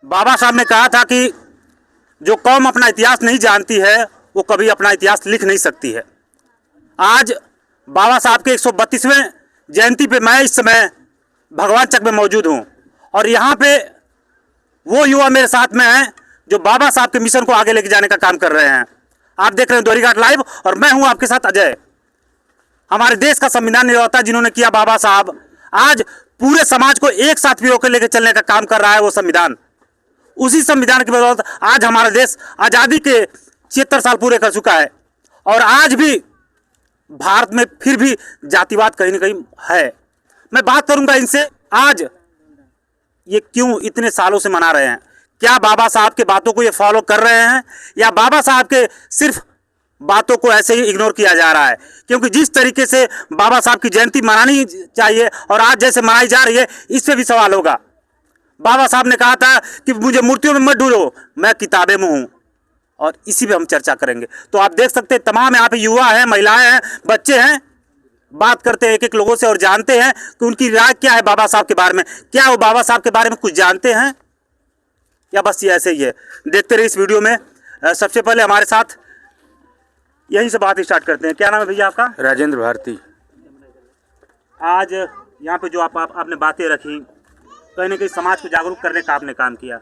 बाबा साहब ने कहा था कि जो कौम अपना इतिहास नहीं जानती है वो कभी अपना इतिहास लिख नहीं सकती है। आज बाबा साहब के 132वें जयंती पे मैं इस समय भगवान चक में मौजूद हूँ और यहाँ पे वो युवा मेरे साथ में हैं जो बाबा साहब के मिशन को आगे लेके जाने का काम कर रहे हैं। आप देख रहे हैं दोहरी घाट लाइव और मैं हूँ आपके साथ अजय। हमारे देश का संविधान निर्माता जिन्होंने किया बाबा साहब, आज पूरे समाज को एक साथ पिरो के लेकर चलने का काम कर रहा है वो संविधान। उसी संविधान की बदौलत आज हमारा देश आज़ादी के 76 साल पूरे कर चुका है और आज भी भारत में फिर भी जातिवाद कहीं ना कहीं है। मैं बात करूंगा इनसे, आज ये क्यों इतने सालों से मना रहे हैं? क्या बाबा साहब के बातों को ये फॉलो कर रहे हैं या बाबा साहब के सिर्फ बातों को ऐसे ही इग्नोर किया जा रहा है? क्योंकि जिस तरीके से बाबा साहब की जयंती मनानी चाहिए और आज जैसे मनाई जा रही है, इस पे भी सवाल होगा। बाबा साहब ने कहा था कि मुझे मूर्तियों में मत ढूंढो, मैं किताबें में हूँ, और इसी पे हम चर्चा करेंगे। तो आप देख सकते हैं तमाम यहाँ पे युवा हैं, महिलाएं हैं, बच्चे हैं। बात करते हैं एक एक लोगों से और जानते हैं कि उनकी राय क्या है बाबा साहब के बारे में। क्या वो बाबा साहब के बारे में कुछ जानते हैं या बस ये ऐसे ही है? देखते रहिए इस वीडियो में। सबसे पहले हमारे साथ यहीं से बात स्टार्ट करते हैं। क्या नाम है भैया आपका? राजेंद्र भारती। आज यहाँ पे जो आपने बातें रखी, कहीं ना कहीं समाज को जागरूक करने का आपने काम किया।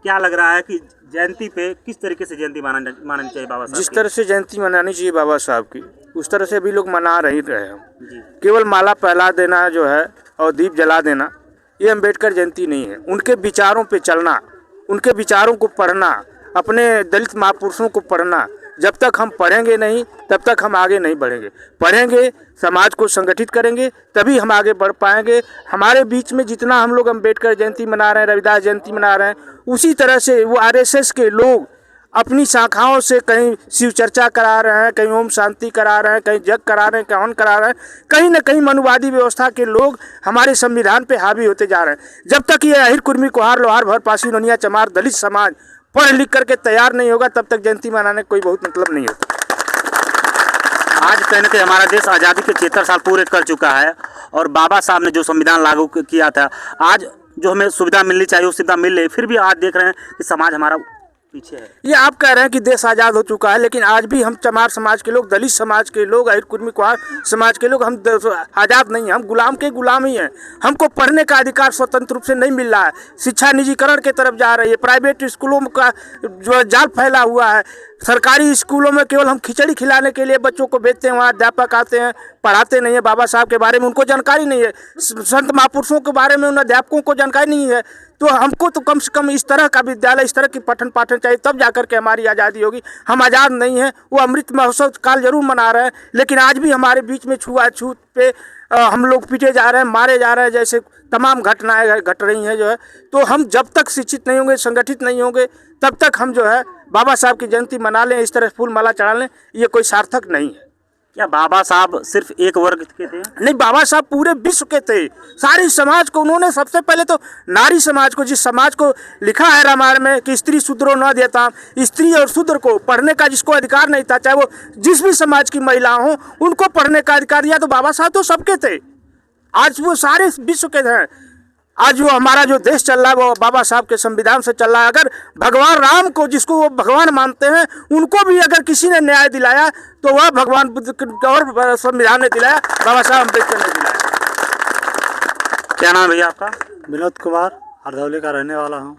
क्या लग रहा है कि जयंती पे किस तरीके से जयंती माननी चाहिए बाबा साहब? जिस तरह से जयंती मनानी चाहिए बाबा साहब की, उस तरह से भी लोग मना रहे हैं। केवल माला पहला देना जो है और दीप जला देना, ये अम्बेडकर जयंती नहीं है। उनके विचारों पे चलना, उनके विचारों को पढ़ना, अपने दलित महापुरुषों को पढ़ना। जब तक हम पढ़ेंगे नहीं तब तक हम आगे नहीं बढ़ेंगे। पढ़ेंगे, समाज को संगठित करेंगे, तभी हम आगे बढ़ पाएंगे। हमारे बीच में जितना हम लोग अम्बेडकर जयंती मना रहे हैं, रविदास जयंती मना रहे हैं, उसी तरह से वो आरएसएस के लोग अपनी शाखाओं से कहीं शिव चर्चा करा रहे हैं, कहीं ओम शांति करा रहे हैं, कहीं जग करा रहे हैं, कहीं हवन करा रहे हैं। कहीं न कहीं मनुवादी व्यवस्था के लोग हमारे संविधान पे हावी होते जा रहे हैं। जब तक ये अहिर कुर्मी कुहार लोहार भर पासी नोनिया चमार दलित समाज पढ़ लिख करके तैयार नहीं होगा, तब तक जयंती मनाने का कोई बहुत मतलब नहीं होता। आज कहने के हमारा देश आज़ादी के 76 साल पूरे कर चुका है और बाबा साहब ने जो संविधान लागू किया था, आज जो हमें सुविधा मिलनी चाहिए वो सुविधा मिल रही, फिर भी आज देख रहे हैं कि समाज हमारा पीछे है। ये आप कह रहे हैं कि देश आज़ाद हो चुका है, लेकिन आज भी हम चमार समाज के लोग, दलित समाज के लोग, अहिर कुर्मी कुहार समाज के लोग, हम आज़ाद नहीं हैं। हम गुलाम के गुलाम ही हैं। हमको पढ़ने का अधिकार स्वतंत्र रूप से नहीं मिल रहा है। शिक्षा निजीकरण की तरफ जा रही है। प्राइवेट स्कूलों का जो जाल फैला हुआ है। सरकारी स्कूलों में केवल हम खिचड़ी खिलाने के लिए बच्चों को भेजते हैं, वहाँ अध्यापक आते हैं, पढ़ाते नहीं है। बाबा साहब के बारे में उनको जानकारी नहीं है, संत महापुरुषों के बारे में उन अध्यापकों को जानकारी नहीं है। तो हमको तो कम से कम इस तरह का विद्यालय, इस तरह की पठन पाठन चाहिए, तब जाकर के हमारी आज़ादी होगी। हम आज़ाद नहीं हैं। वो अमृत महोत्सव काल जरूर मना रहे हैं, लेकिन आज भी हमारे बीच में छुआछूत पे हम लोग पीटे जा रहे हैं, मारे जा रहे हैं, जैसे तमाम घटनाएं घट रही हैं जो है। तो हम जब तक शिक्षित नहीं होंगे, संगठित नहीं होंगे, तब तक हम जो है बाबा साहब की जयंती मना लें, इस तरह फूल माला चढ़ा लें, ये कोई सार्थक नहीं है। क्या बाबा साहब सिर्फ एक वर्ग के थे? नहीं, बाबा साहब पूरे विश्व के थे। सारी समाज को उन्होंने, सबसे पहले तो नारी समाज को, जिस समाज को लिखा है रामायण में कि स्त्री शूद्रो न देता, स्त्री और शूद्र को पढ़ने का जिसको अधिकार नहीं था, चाहे वो जिस भी समाज की महिला हो, उनको पढ़ने का अधिकार दिया। तो बाबा साहब तो सबके थे। आज वो सारे विश्व के हैं। आज जो हमारा जो देश चल रहा है वो बाबा साहब के संविधान से चल रहा है। अगर भगवान राम को, जिसको वो भगवान मानते हैं, उनको भी अगर किसी ने न्याय दिलाया तो वह भगवान बुद्ध और संविधान ने दिलाया, बाबा साहब अम्बेडकर ने दिलाया। क्या नाम है भैया आपका? विनोद कुमार, हरदौली का रहने वाला हूँ।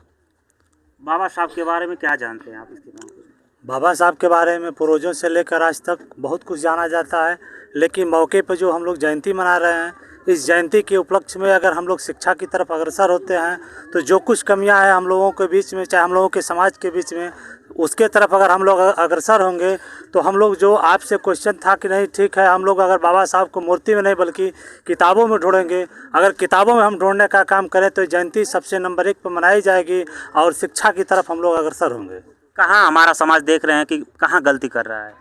बाबा साहब के बारे में क्या जानते हैं आप? इसके बारे में बाबा साहब के बारे में पूर्वजों से लेकर आज तक बहुत कुछ जाना जाता है, लेकिन मौके पर जो हम लोग जयंती मना रहे हैं, इस जयंती के उपलक्ष्य में अगर हम लोग शिक्षा की तरफ अग्रसर होते हैं तो जो कुछ कमियां हैं हम लोगों के बीच में, चाहे हम लोगों के समाज के बीच में, उसके तरफ अगर हम लोग अग्रसर होंगे तो हम लोग, जो आपसे क्वेश्चन था कि नहीं ठीक है, हम लोग अगर बाबा साहब को मूर्ति में नहीं बल्कि किताबों में ढूंढेंगे, अगर किताबों में हम ढूंढने का काम करें तो जयंती सबसे नंबर 1 पर मनाई जाएगी और शिक्षा की तरफ हम लोग अग्रसर होंगे। कहाँ हमारा समाज देख रहे हैं कि कहाँ गलती कर रहा है?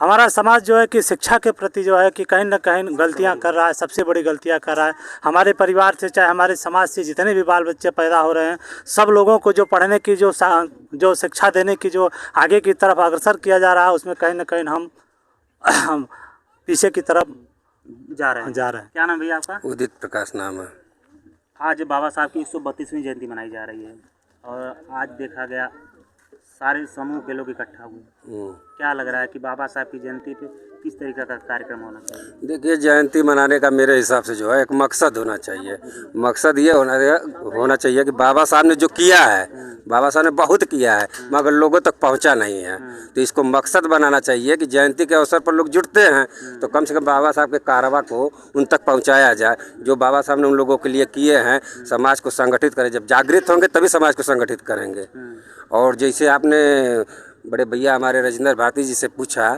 हमारा समाज जो है कि शिक्षा के प्रति जो है कि कहीं ना कहीं गलतियां कर रहा है, सबसे बड़ी गलतियां कर रहा है। हमारे परिवार से, चाहे हमारे समाज से जितने भी बाल बच्चे पैदा हो रहे हैं, सब लोगों को जो पढ़ने की, जो शिक्षा देने की, जो आगे की तरफ अग्रसर किया जा रहा है, उसमें कहीं ना कहीं हम पीछे की तरफ जा रहे हैं। क्या नाम भैया आपका? उदित प्रकाश नाम है। आज बाबा साहब की 132वीं जयंती मनाई जा रही है और आज देखा गया सारे समूह के लोग इकट्ठा हुए। क्या लग रहा है कि बाबा साहब की जयंती पे किस तरीके का कार्यक्रम होना चाहिए? देखिए, जयंती मनाने का मेरे हिसाब से जो है एक मकसद होना चाहिए। मकसद ये होना चाहिए कि बाबा साहब ने जो किया है, बाबा साहब ने बहुत किया है मगर लोगों तक पहुंचा नहीं है। तो इसको मकसद बनाना चाहिए कि जयंती के अवसर पर लोग जुटते हैं तो कम से कम बाबा साहब के कारवा को उन तक पहुंचाया जाए। जो बाबा साहब ने उन लोगों के लिए किए हैं, समाज को संगठित करें। जब जागृत होंगे तभी समाज को संगठित करेंगे। और जैसे आपने बड़े भैया हमारे राजेंद्र भारती जी से पूछा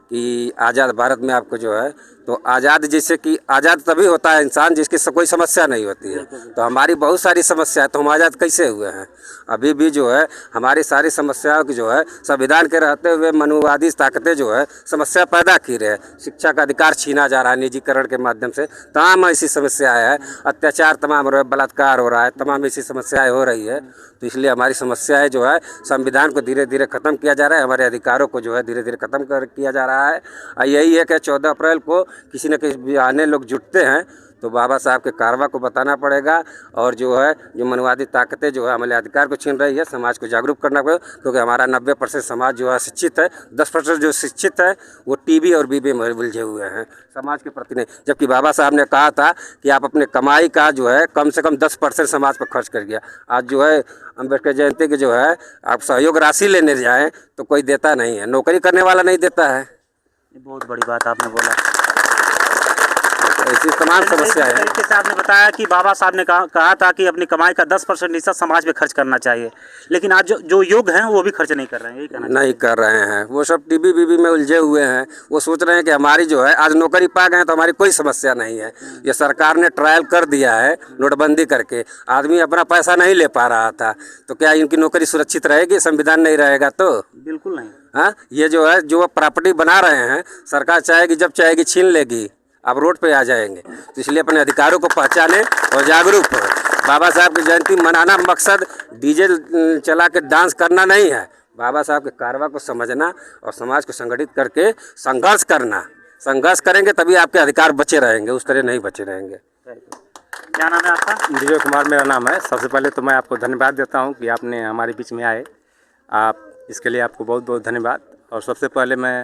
कि आज़ाद भारत में आपको जो है, तो आज़ाद जैसे कि आज़ाद तभी होता है इंसान जिसकी कोई समस्या नहीं होती है। तो हमारी बहुत सारी समस्या है, तो हम आज़ाद कैसे हुए हैं? अभी भी जो है हमारी सारी समस्याओं की जो है संविधान के रहते हुए मनुवादी ताकतें जो है समस्या पैदा की रहे हैं। शिक्षा का अधिकार छीना जा रहा है निजीकरण के माध्यम से, तमाम ऐसी समस्याएं हैं। अत्याचार तमाम हो रहा है, बलात्कार हो रहा है, तमाम ऐसी समस्याएं हो रही है। तो इसलिए हमारी समस्याएं जो है संविधान को धीरे धीरे ख़त्म किया जा रहा है, हमारे अधिकारों को जो है धीरे धीरे ख़त्म किया जा रहा है। और यही है कि 14 अप्रैल को किसी न किसी बहाने लोग जुटते हैं तो बाबा साहब के कारवा को बताना पड़ेगा। और जो है जो मनवादी ताकतें जो है हमारे अधिकार को छीन रही है, समाज को जागरूक करना पड़ेगा। क्योंकि हमारा 90% समाज जो है शिक्षित है, 10% जो शिक्षित है वो टीबी और बीबी में उलझे हुए हैं, समाज के प्रति नहीं। जबकि बाबा साहब ने कहा था कि आप अपने कमाई का जो है कम से कम 10% समाज पर खर्च कर गया। आज जो है अम्बेडकर जयंती के जो है आप सहयोग राशि लेने जाएँ तो कोई देता नहीं है, नौकरी करने वाला नहीं देता है। बहुत बड़ी बात आपने बोला। ऐसी तमाम समस्या है। तरीके से आपने बताया कि बाबा साहब ने कहा था कि अपनी कमाई का 10% हिस्सा समाज में खर्च करना चाहिए, लेकिन आज जो योग हैं वो भी खर्च नहीं कर रहे हैं। यही कहना नहीं कर रहे हैं, वो सब टीबी बीबी में उलझे हुए हैं। वो सोच रहे हैं कि हमारी जो है आज नौकरी पा गए तो हमारी कोई समस्या नहीं है। ये सरकार ने ट्रायल कर दिया है नोटबंदी करके, आदमी अपना पैसा नहीं ले पा रहा था तो क्या इनकी नौकरी सुरक्षित रहेगी? संविधान नहीं रहेगा तो बिल्कुल नहीं। हाँ, ये जो है जो प्रॉपर्टी बना रहे हैं सरकार चाहेगी जब चाहेगी छीन लेगी, आप रोड पे आ जाएंगे। तो इसलिए अपने अधिकारों को पहचाने और जागरूक हो। बाबा साहब की जयंती मनाना मकसद डीजे चला के डांस करना नहीं है। बाबा साहब के कारवा को समझना और समाज को संगठित करके संघर्ष करना। संघर्ष करेंगे तभी आपके अधिकार बचे रहेंगे, उस तरह नहीं बचे रहेंगे। क्या नाम है आपका? विजय कुमार मेरा नाम है। सबसे पहले तो मैं आपको धन्यवाद देता हूँ कि आपने हमारे बीच में आए। आप इसके लिए आपको बहुत बहुत धन्यवाद। और सबसे पहले मैं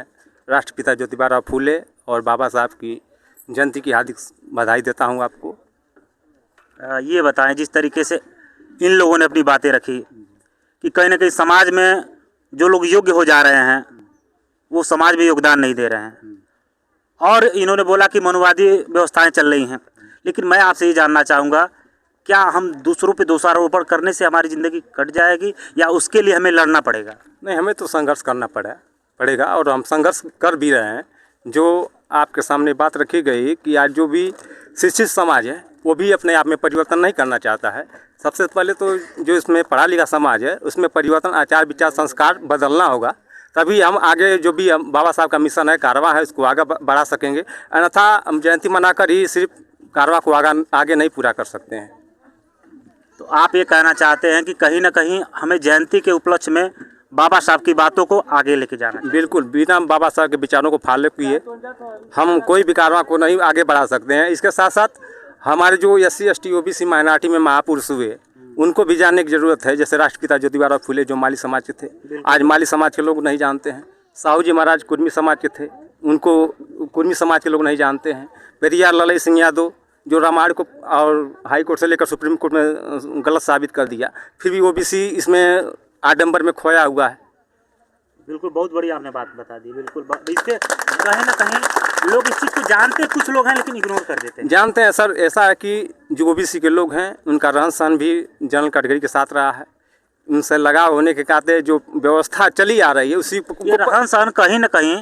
राष्ट्रपिता ज्योतिबा फूले और बाबा साहब की जयंती की हार्दिक बधाई देता हूं आपको। ये बताएं, जिस तरीके से इन लोगों ने अपनी बातें रखी कि कहीं ना कहीं समाज में जो लोग योग्य हो जा रहे हैं वो समाज में योगदान नहीं दे रहे हैं, और इन्होंने बोला कि मनुवादी व्यवस्थाएं चल रही हैं। लेकिन मैं आपसे ये जानना चाहूँगा, क्या हम दूसरों पे दोषारोपण करने से हमारी ज़िंदगी कट जाएगी या उसके लिए हमें लड़ना पड़ेगा? नहीं, हमें तो संघर्ष करना पड़ेगा और हम संघर्ष कर भी रहे हैं। जो आपके सामने बात रखी गई कि आज जो भी शिक्षित समाज है वो भी अपने आप में परिवर्तन नहीं करना चाहता है। सबसे पहले तो जो इसमें पढ़ा लिखा समाज है उसमें परिवर्तन, आचार विचार, संस्कार बदलना होगा, तभी हम आगे जो भी बाबा साहब का मिशन है, कारवा है, उसको आगे बढ़ा सकेंगे। अन्यथा हम जयंती मनाकर ही सिर्फ कारवा को आगे नहीं पूरा कर सकते हैं। तो आप ये कहना चाहते हैं कि कहीं ना कहीं हमें जयंती के उपलक्ष्य में बाबा साहब की बातों को आगे लेके जाना है? बिल्कुल, बिना बाबा साहब के विचारों को फॉलो किए हम कोई भी कारवा को नहीं आगे बढ़ा सकते हैं। इसके साथ साथ हमारे जो SC ST OBC माइनॉरिटी में महापुरुष हुए उनको भी जानने की ज़रूरत है। जैसे राष्ट्रपिता ज्योतिबा फूले जो माली समाज के थे, आज माली समाज के लोग नहीं जानते हैं। साहू जी महाराज कुर्मी समाज के थे, उनको कुर्मी समाज के लोग नहीं जानते हैं। पेरियार ललई सिंह यादव जो रामायण को और हाई कोर्ट से लेकर सुप्रीम कोर्ट में गलत साबित कर दिया, फिर भी OBC इसमें आडंबर में खोया हुआ है। बिल्कुल, बहुत बड़ी आपने बात बता दी। बिल्कुल, इससे कहीं ना कहीं लोग इस चीज़ को जानते कुछ लोग हैं लेकिन इग्नोर कर देते हैं। जानते हैं सर, ऐसा है कि जो OBC के लोग हैं उनका रहन सहन भी जनरल कैटेगरी के साथ रहा है। उनसे लगाव होने के नाते जो व्यवस्था चली आ रही है उसी रहन सहन कहीं ना कहीं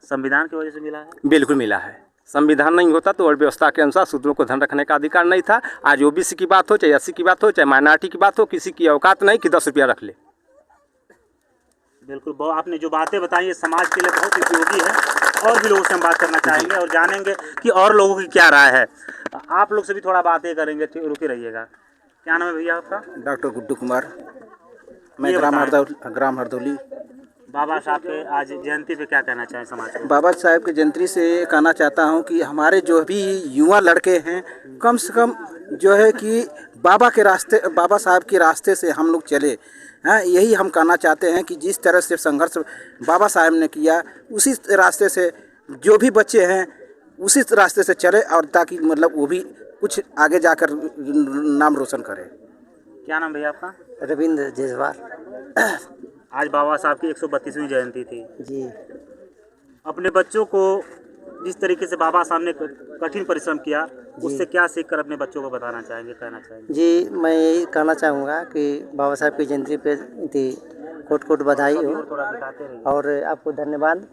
संविधान की वजह से मिला है। बिल्कुल मिला है। संविधान नहीं होता तो और व्यवस्था के अनुसार शूद्रों को धन रखने का अधिकार नहीं था। आज OBC की बात हो, चाहे SC की बात हो, चाहे माइनॉरिटी की बात हो, किसी की औकात नहीं कि 10 रुपया रख ले। बिल्कुल, आपने जो बातें बताई ये समाज के लिए बहुत उपयोगी है। और भी लोगों से हम बात करना चाहेंगे और जानेंगे कि और लोगों की क्या राय है। आप लोग से भी थोड़ा बातें करेंगे, रुके रहिएगा। क्या नाम है भैया आपका? डॉक्टर गुड्डू कुमार। मैं ग्राम हरदौली। बाबा साहब के आज जयंती पे क्या कहना चाहें समाज को? बाबा साहब की जयंती से कहना चाहता हूं कि हमारे जो भी युवा लड़के हैं कम से कम जो है कि बाबा साहब के रास्ते से हम लोग चले हैं। यही हम कहना चाहते हैं कि जिस तरह से संघर्ष बाबा साहब ने किया, उसी रास्ते से जो भी बच्चे हैं उसी रास्ते से चले, और ताकि मतलब वो भी कुछ आगे जाकर नाम रोशन करें। क्या नाम भैया आपका? रविंद्र जयसवाल। आज बाबा साहब की 132वीं जयंती थी जी। अपने बच्चों को जिस तरीके से बाबा साहब ने कठिन परिश्रम किया, उससे क्या सीख कर अपने बच्चों को बताना चाहेंगे, कहना चाहेंगे? जी, मैं यही कहना चाहूँगा कि बाबा साहब की जयंती पे कोट कोट बधाई हो थोड़ा दिखाते रहिए। और आपको धन्यवाद।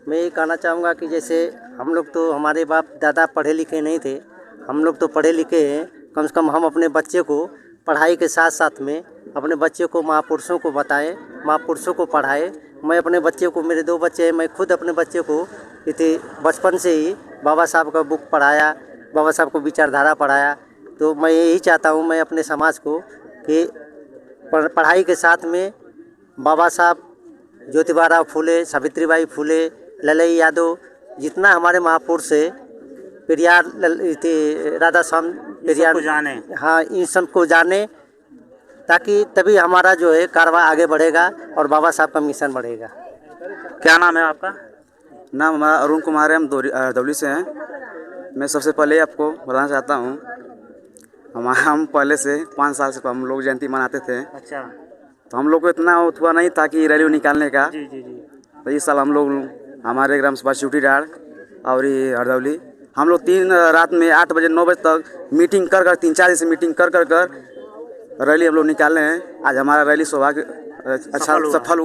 मैं ये कहना चाहूँगा कि जैसे हम लोग तो, हमारे बाप दादा पढ़े लिखे नहीं थे, हम लोग तो पढ़े लिखे हैं। कम से कम हम अपने बच्चे को पढ़ाई के साथ साथ में अपने बच्चे को महापुरुषों को बताएं, महापुरुषों को पढ़ाएं। मैं अपने बच्चे को, मेरे 2 बच्चे हैं, मैं खुद अपने बच्चे को बचपन से ही बाबा साहब का बुक पढ़ाया, बाबा साहब को विचारधारा पढ़ाया। तो मैं यही चाहता हूँ मैं अपने समाज को कि पढ़ाई के साथ में बाबा साहब, ज्योतिबा फूले, सावित्रीबाई फूले, ललई यादव, जितना हमारे महापुरुष है, पेरियार, राधा स्वामी पेरियार को जाने। हाँ, इन सब को जाने, ताकि तभी हमारा जो है कारवां आगे बढ़ेगा और बाबा साहब का मिशन बढ़ेगा। क्या नाम है आपका? नाम हमारा अरुण कुमार है, हम दौली से हैं। मैं सबसे पहले आपको बताना चाहता हूँ, हम पहले से 5 साल से हम लोग जयंती मनाते थे। अच्छा। तो हम लोग को इतना हुआ नहीं था कि रैली निकालने का। जी जी जी। तो इस साल हम लोग, हमारे ग्राम सभा चिवटी डाड़ और ये हरदौली, हम लोग 3 रात में 8 बजे 9 बजे तक मीटिंग कर 3-4 दिन से मीटिंग कर रैली हम लोग निकाले हैं। आज हमारा रैली सौभाग्य अच्छा सफल हुआ।